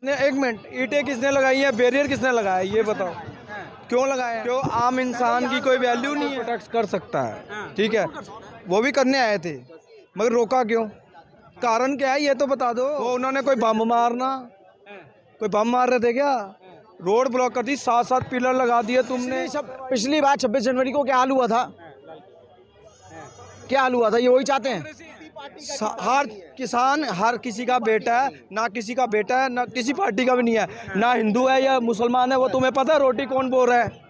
एक मिनट, ईंटें किसने लगाई है, बैरियर किसने लगाया, ये बताओ। क्यों लगाया? क्यों आम इंसान की कोई वैल्यू नहीं है, प्रोटेक्ट कर सकता है, ठीक है। वो भी करने आए थे, मगर रोका क्यों? कारण क्या है ये तो बता दो। वो उन्होंने कोई बम मार रहे थे क्या? रोड ब्लॉक कर दी, 7-7 पिलर लगा दिए तुमने। पिछली बार 26 जनवरी को क्या हाल हुआ था? क्या हाल हुआ था? ये वही चाहते हैं। हर किसान हर किसी का बेटा है, ना किसी का बेटा है, ना किसी पार्टी का भी नहीं है, ना हिंदू है या मुसलमान है। वो तुम्हें पता है रोटी कौन बो रहा है?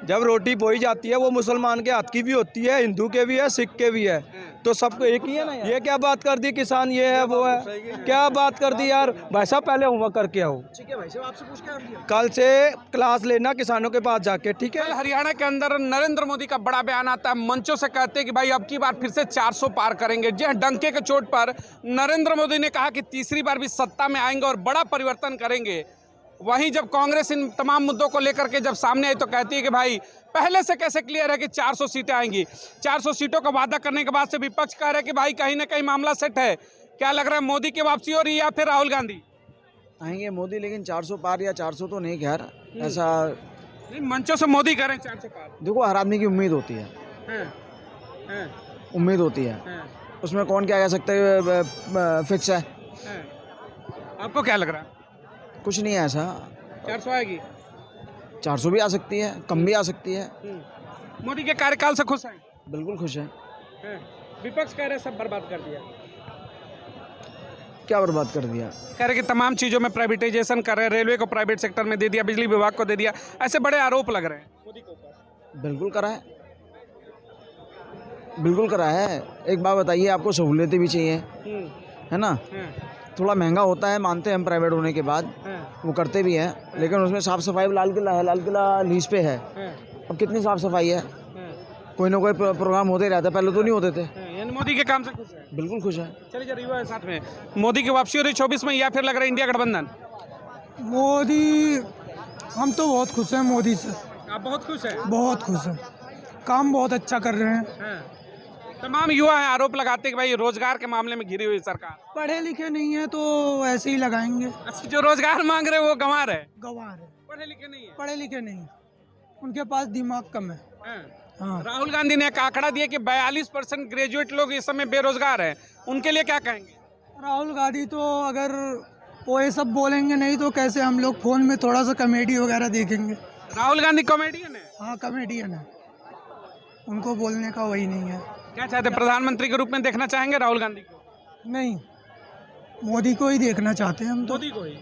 जब रोटी बोई जाती है वो मुसलमान के हाथ की भी होती है, हिंदू के भी है, सिख के भी है, तो सबको एक ही है ना। ये क्या बात कर दी किसान ये है वो है, क्या बात कर दी यार? भाई साहब पहले होमवर्क करके आओ, ठीक है भाई साहब, आपसे पूछ के आ गया। कल से क्लास लेना किसानों के पास जाके, ठीक है। कल हरियाणा के अंदर नरेंद्र मोदी का बड़ा बयान आता है, मंचों से कहते हैं कि भाई अब की बार फिर से 400 पार करेंगे। जी डंके के चोट पर नरेंद्र मोदी ने कहा कि तीसरी बार भी सत्ता में आएंगे और बड़ा परिवर्तन करेंगे। वहीं जब कांग्रेस इन तमाम मुद्दों को लेकर के जब सामने आई तो कहती है कि भाई पहले से कैसे क्लियर है कि 400 सीटें आएंगी। 400 सीटों का वादा करने के बाद से विपक्ष कह रहा है कि भाई कहीं ना कहीं मामला सेट है। क्या लग रहा है, मोदी की वापसी हो रही है या फिर राहुल गांधी आएंगे? मोदी, लेकिन 400 पार या 400 तो नहीं, खैर ऐसा नहीं, मंचों से मोदी करें 400 पार। देखो, हर आदमी की उम्मीद होती है, हैं, उम्मीद होती है, हैं, उसमें कौन क्या कह सकता है, फिक्स है। हैं। आपको क्या लग रहा है, कुछ नहीं है ऐसा। 400 आएगी? 400 भी आ सकती है, कम भी आ सकती है। मोदी के कार्यकाल से खुश हैं? बिल्कुल खुश है। विपक्ष कह रहे सब बर्बाद कर दिया, क्या बर्बाद कर दिया? कह रहे कि तमाम चीजों में प्राइवेटाइजेशन कर रहे हैं, रेलवे को प्राइवेट सेक्टर में दे दिया, बिजली विभाग को दे दिया, ऐसे बड़े आरोप लग रहे हैं मोदी के ऊपर। बिल्कुल करा है, बिल्कुल करा है। एक बात बताइए, आपको सहूलियतें भी चाहिए, है ना। थोड़ा महंगा होता है, मानते हैं हम, प्राइवेट होने के बाद वो करते भी हैं, लेकिन उसमें साफ़ सफाई, लाल किला है, लाल किला लीज पे है, अब कितनी साफ़ सफाई है। कोई ना कोई प्रोग्राम होते रहता है, पहले तो नहीं होते थे। यानी मोदी के काम से खुश है? बिल्कुल खुश है। चलिए जरा युवा है साथ में, मोदी की वापसी हो रही 24 में या फिर लग रहा है इंडिया गठबंधन? मोदी, हम तो बहुत खुश हैं मोदी से, आप बहुत खुश हैं? बहुत खुश हैं, काम बहुत अच्छा कर रहे हैं। तमाम युवा है आरोप लगाते हैं कि भाई रोजगार के मामले में घिरी हुई सरकार। पढ़े लिखे नहीं है तो ऐसे ही लगाएंगे। अच्छा, जो रोजगार मांग रहे हैं वो गंवा रहे हैं, गंवार है, पढ़े लिखे नहीं है। पढ़े लिखे नहीं है, उनके पास दिमाग कम है। हाँ, राहुल गांधी ने एक आंकड़ा दिया कि 42% ग्रेजुएट लोग इस समय बेरोजगार हैं, उनके लिए क्या कहेंगे? राहुल गांधी तो अगर वो ये सब बोलेंगे नहीं तो कैसे हम लोग फोन में थोड़ा सा कॉमेडी वगैरह देखेंगे। राहुल गांधी कॉमेडियन है? हाँ, कॉमेडियन है, उनको बोलने का वही नहीं है। क्या चाहते हैं, प्रधानमंत्री के रूप में देखना चाहेंगे राहुल गांधी को? नहीं, मोदी को ही देखना चाहते हैं हम तो। मोदी को ही?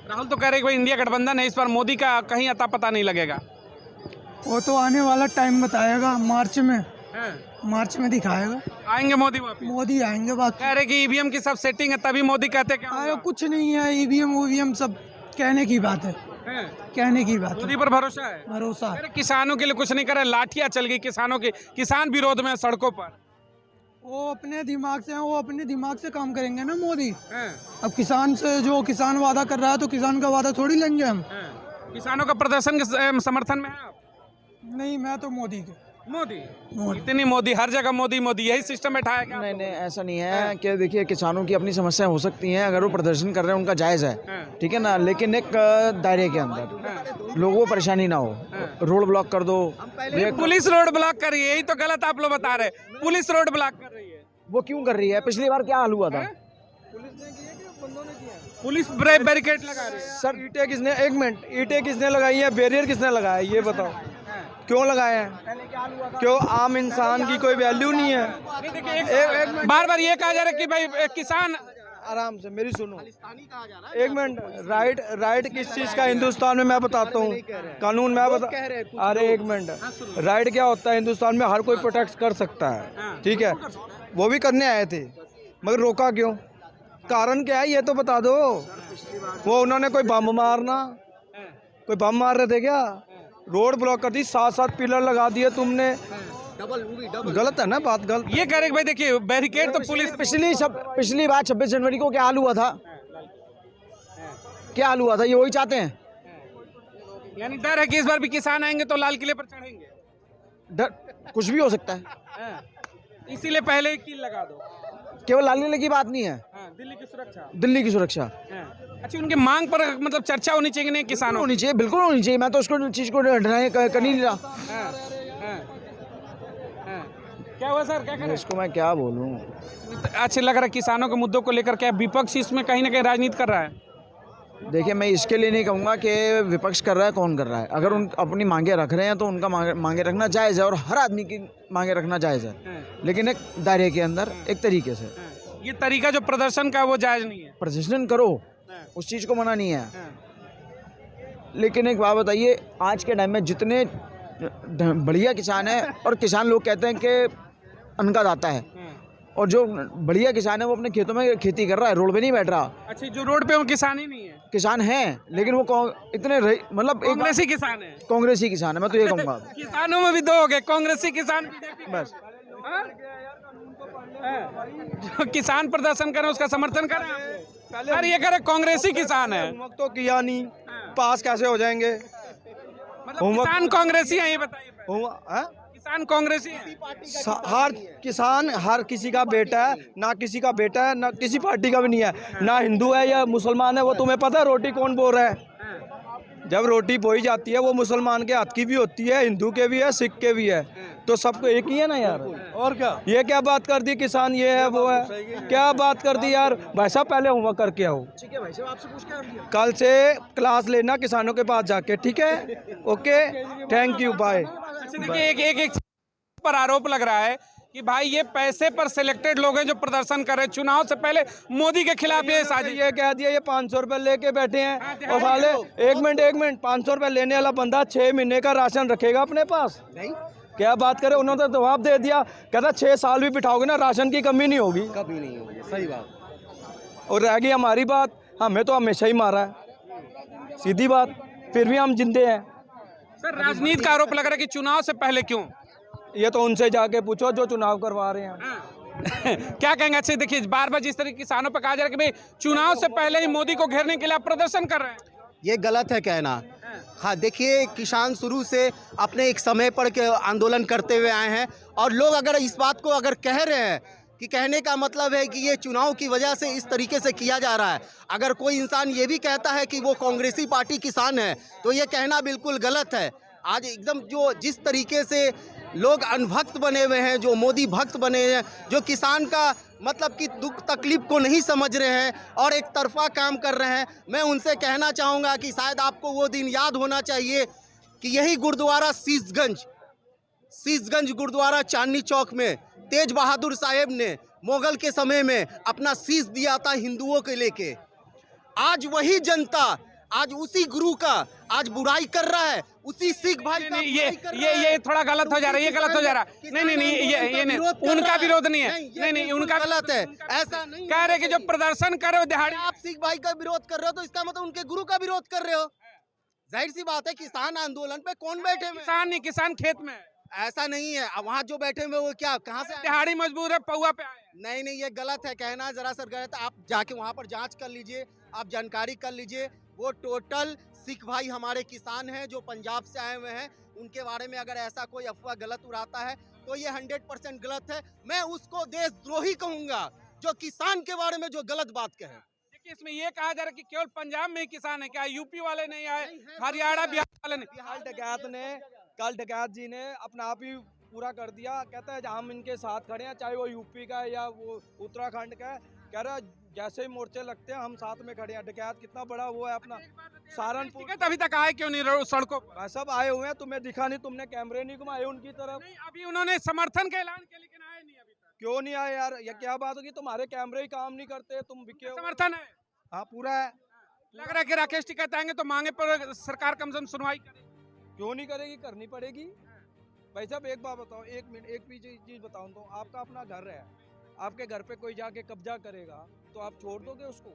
राहुल तो कह रहे हैं कि भाई इंडिया गठबंधन है, इस पर मोदी का कहीं अता पता नहीं लगेगा। वो तो आने वाला टाइम बताएगा, मार्च में दिखाएगा। आएंगे मोदी वापस? मोदी आएंगे। बात कह रहे कि ईवीएम की सब सेटिंग है तभी मोदी कहते हैं आया कुछ नहीं है, ईवीएम सब कहने की बात है, कहने की बात मोदी है। पर भरोसा है? भरोसा अरे किसानों के लिए कुछ नहीं करे, लाठियां चल गई किसानों की, किसान विरोध में सड़कों पर। वो अपने दिमाग से हैं, वो अपने दिमाग से काम करेंगे ना मोदी। अब किसान से जो किसान वादा कर रहा है तो किसान का वादा थोड़ी लेंगे हम। किसानों का प्रदर्शन के समर्थन में है आप? नहीं, मैं तो मोदी के। मोदी इतनी मोदी, हर जगह मोदी मोदी, यही सिस्टम बैठाया क्या? नहीं नहीं, ऐसा नहीं है कि देखिए, किसानों की अपनी समस्याएं हो सकती हैं, अगर वो प्रदर्शन कर रहे हैं उनका जायज़ है, ठीक है ना, लेकिन एक दायरे के अंदर, लोगों को परेशानी ना हो। रोड ब्लॉक कर दो, पुलिस रोड ब्लॉक कर रही है, यही तो गलत आप लोग बता रहे हैं, पुलिस रोड ब्लॉक कर रही है। वो क्यों कर रही है? पिछली बार क्या हाल हुआ था? पुलिस बैरिकेड लगा रही है। सर ईंटें किसने, एक मिनट, ईंटें किसने लगाई है, बैरियर किसने लगाया, ये बताओ। क्यों लगाया है? क्यों आम इंसान की कोई वैल्यू नहीं है? बार बार ये कहा जा रहा है कि भाई किसान, आराम से मेरी सुनो, एक मिनट। राइट किस चीज का हिंदुस्तान में, मैं बताता हूँ कानून, मैं बता। अरे एक मिनट, राइट क्या होता है हिंदुस्तान में? हर कोई प्रोटेक्ट कर सकता है, ठीक है। वो भी करने आए थे, मगर रोका क्यों? कारण क्या है ये तो बता दो। वो उन्होंने कोई बम मार रहे थे क्या? रोड ब्लॉक कर दी, 7-7 पिलर लगा दिए तुमने, गलत है ना बात, गलत। ये कह रहे कि भाई देखिए बैरिकेड तो पुलिस, पिछली बार 26 जनवरी को क्या हाल हुआ था? क्या हाल हुआ था? ये वही चाहते हैं। यानी डर है कि इस बार भी किसान आएंगे तो लाल किले पर चढ़ेंगे। डर कुछ भी हो सकता है, इसीलिए पहले ही कील लगा दो। केवल लाल किले की बात नहीं है, दिल्ली की सुरक्षा। दिल्ली की सुरक्षा अच्छा, उनकी मांग पर मतलब चर्चा होनी चाहिए कि नहीं किसानों होनी चाहिए, बिल्कुल होनी चाहिए। मैं तो उसको चीज़ को डिनाई कर नहीं रहा। क्या हुआ सर, क्या करें? इसको मैं क्या बोलूँ। अच्छा लग रहा है किसानों के मुद्दों को लेकर क्या विपक्ष इसमें कहीं ना कहीं राजनीति कर रहा है? देखिए, मैं इसके लिए नहीं कहूँगा कि विपक्ष कर रहा है, कौन कर रहा है। अगर उन अपनी मांगे रख रहे हैं तो उनका मांगे रखना जायज़ है, और हर आदमी की मांगे रखना जायज़ है, लेकिन एक दायरे के अंदर, एक तरीके से। ये तरीका जो प्रदर्शन का है वो जायज नहीं है। प्रदर्शन करो, उस चीज़ को मना नहीं है, लेकिन एक बात बताइए, आज के टाइम में जितने बढ़िया किसान है, और किसान लोग कहते हैं कि अन्न का दाता है, और जो बढ़िया किसान है वो अपने खेतों में खेती कर रहा है, रोड पे नहीं बैठ रहा। अच्छा, जो रोड पे वो किसान ही नहीं है? किसान है, लेकिन वो इतने मतलब एक कांग्रेसी किसान है। कांग्रेसी किसान है, मैं तो ये कहूँगा। किसानों में भी दो हो गए, कांग्रेसी किसान, बीजेपी। बस जो किसान प्रदर्शन कर रहे हैं उसका समर्थन कर रहे हैं सर? ये कह रहे कांग्रेसी किसान है, होमवर्क तो किया नहीं, पास कैसे हो जाएंगे? मतलब किसान कांग्रेसी है, ये बताइए। किसान कांग्रेसी है? हर किसी का बेटा है, ना किसी का बेटा है, ना किसी पार्टी का भी नहीं है, ना हिंदू है या मुसलमान है। वो तुम्हें पता है रोटी कौन बो रहा है? जब रोटी बोई जाती है वो मुसलमान के हाथ की भी होती है, हिंदू के भी है, सिख के भी है, तो सबको एक ही है ना यार। और क्या ये क्या बात कर दी, किसान ये है वो है, क्या बात कर दी यार? भाई साहब पहले होमवर्क करके आओ, ठीक है भाई साहब, आपसे पूछ के कल से क्लास लेना किसानों के पास जाके, ठीक है? Okay, thank you, bye. देखिए, एक पर आरोप लग रहा है कि भाई ये पैसे पर सिलेक्टेड लोग हैं जो प्रदर्शन कर रहे हैं। चुनाव से पहले मोदी के खिलाफ ये साजिश। ये कह दिया, ये 500 रुपए लेके बैठे हैं, और साले एक मिनट 500 रुपए लेने वाला बंदा 6 महीने का राशन रखेगा अपने पास? नहीं, क्या बात करें, उन्होंने तो जवाब दे दिया, कहता 6 साल भी बिठाओगे ना राशन की कमी नहीं होगी, कभी नहीं होगी। सही बात। और रह गई हमारी बात, हमें तो हमेशा ही मारा है, सीधी बात, फिर भी हम जिंदे हैं। सर, राजनीति का आरोप लग रहा है कि चुनाव से पहले क्यों? ये तो उनसे जाके पूछो जो चुनाव करवा रहे हैं। क्या कहेंगे? अच्छे देखिए, बार बार जिस तरह किसानों पर कहा जा रहा है कि भाई चुनाव से पहले ही मोदी को घेरने के लिए आप प्रदर्शन कर रहे हैं, ये गलत है कहना। हाँ, देखिए, किसान शुरू से अपने एक समय पर के आंदोलन करते हुए आए हैं, और लोग अगर इस बात को अगर कह रहे हैं कि कहने का मतलब है कि ये चुनाव की वजह से इस तरीके से किया जा रहा है। अगर कोई इंसान ये भी कहता है कि वो कांग्रेसी पार्टी किसान है, तो ये कहना बिल्कुल गलत है। आज एकदम जो जिस तरीके से लोग अनभक्त बने हुए हैं, जो मोदी भक्त बने हैं, जो किसान का मतलब कि दुख तकलीफ को नहीं समझ रहे हैं और एक तरफा काम कर रहे हैं, मैं उनसे कहना चाहूँगा कि शायद आपको वो दिन याद होना चाहिए कि यही गुरुद्वारा शीशगंज गुरुद्वारा चांदनी चौक में तेज बहादुर साहेब ने मुगल के समय में अपना शीश दिया था हिंदुओं के लेके। आज वही जनता आज उसी गुरु का आज बुराई कर रहा है, उसी सिख भाई का ये थोड़ा गलत हो जा रहा है, ये गलत हो जा रहा है। नहीं, ये नहीं, उनका विरोध नहीं है, नहीं, उनका गलत है, ऐसा नहीं कह रहे कि जो प्रदर्शन कर रहे हो दिहाड़ी, आप सिख भाई का विरोध कर रहे हो तो इसका मतलब उनके गुरु का विरोध कर रहे हो। जाहिर सी बात है, किसान आंदोलन पे कौन बैठे हुए? किसान नहीं, किसान खेत में। ऐसा नहीं है, वहाँ जो बैठे हुए वो क्या कहाँ से दिहाड़ी मजबूर है, पौवा पे आए। नहीं, ये गलत है कहना, जरा सर गलत है। आप जाके वहाँ पर जांच कर लीजिए, आप जानकारी कर लीजिए। वो टोटल सिख भाई हमारे किसान हैं जो पंजाब से आए हुए हैं। उनके बारे में अगर ऐसा कोई अफवाह गलत उड़ाता है तो ये 100% गलत है। मैं उसको देशद्रोही कहूँगा जो किसान के बारे में जो गलत बात कहे। देखिए, इसमें ये कहा जा रहा है कि केवल पंजाब में ही किसान है, क्या यूपी वाले नहीं आए, हरियाणा बिहार वाले नहीं? कल डकैत जी ने अपना आप ही पूरा कर दिया, कहता है हम इनके साथ खड़े हैं, चाहे वो यूपी का है या वो उत्तराखंड का है, कह रहा जैसे ही मोर्चे लगते हैं हम साथ में खड़े हैं। डकैत कितना बड़ा वो है अपना सहारनपुर, अभी तक आए क्यों नहीं सड़कों पर? सब आए हुए हैं, तुम्हें दिखा नहीं, तुमने कैमरे नहीं घुमाए उनकी तरफ। नहीं, अभी उन्होंने समर्थन का ऐलान किया लेकिन आए नहीं अभी तक। क्यों नहीं आए यार? ये क्या बात होगी, तुम्हारे कैमरे ही काम नहीं करते, तुम बिके हो। समर्थन है? हाँ, पूरा है। लग रहा है कि राकेश टिकैत आएंगे तो मांगे पर सरकार कम से कम सुनवाई करेगी। क्यों नहीं करेगी? करनी पड़ेगी। भाई साहब एक बात बताओ, एक मिनट, एक चीज बताऊं तो, आपका अपना घर है, आपके घर पे कोई जाके कब्जा करेगा तो आप छोड़ दोगे उसको?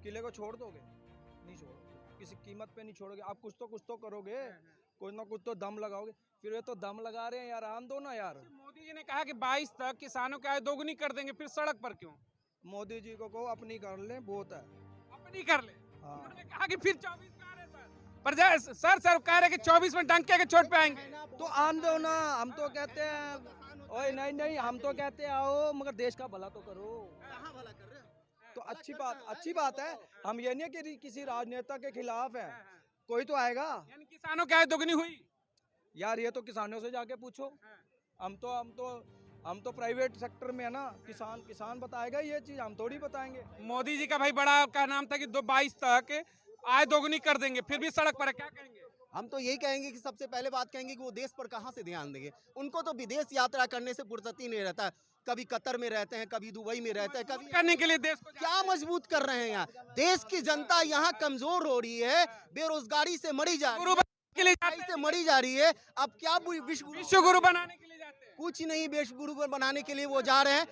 किले को छोड़ दोगे? नहीं छोड़ोगे, किसी कीमत पे नहीं छोड़ोगे। आप कुछ तो करोगे, कुछ ना कुछ तो दम लगाओगे। फिर ये तो दम लगा रहे हैं यार, आन दो ना यार। मोदी जी ने कहा कि 22 तक किसानों की आय दोगुनी कर देंगे, फिर सड़क पर क्यों? मोदी जी को कहो अपनी कर ले, बहुत है, अपनी कर ले। हाँ। उन्होंने कहा कि फिर 24 में आ रहे सर, पर सर कह रहे कि 24 में डंके के चोट पे आएंगे। तो आन दो ना, हम तो कहते हैं ओए नहीं, हम तो कहते हैं आओ, मगर देश का भला तो करो। कहाँ भला कर रहे हो? अच्छी बात है। हम ये नहीं कि किसी राजनेता के खिलाफ है, कोई तो आएगा। यानी किसानों की आय दोगुनी हुई। यार ये तो किसानों से जाके पूछो। हम तो प्राइवेट सेक्टर में है ना, किसान बताएगा ये चीज, हम थोड़ी बताएंगे। मोदी जी का भाई बड़ा का नाम था कि 2022 तक आय दोगुनी कर देंगे, फिर भी सड़क पर है, क्या कहेंगे? हम तो यही कहेंगे कि सबसे पहले बात कहेंगे कि वो देश पर कहाँ से ध्यान देंगे। उनको तो विदेश यात्रा करने से फुर्सत ही नहीं रहता। कभी कतर में रहते हैं, कभी दुबई में रहते हैं, कभी करने के लिए देश को क्या मजबूत कर रहे हैं। यहाँ देश की जनता यहाँ कमजोर हो रही है, बेरोजगारी से मरी जा रही गुरु बनाने के लिए जाते है, से मरी जा रही है। अब क्या विश्व विश्व गुरु बनाने के लिए जाते हैं। कुछ नहीं, विश्व गुरु बनाने के लिए वो जा रहे हैं।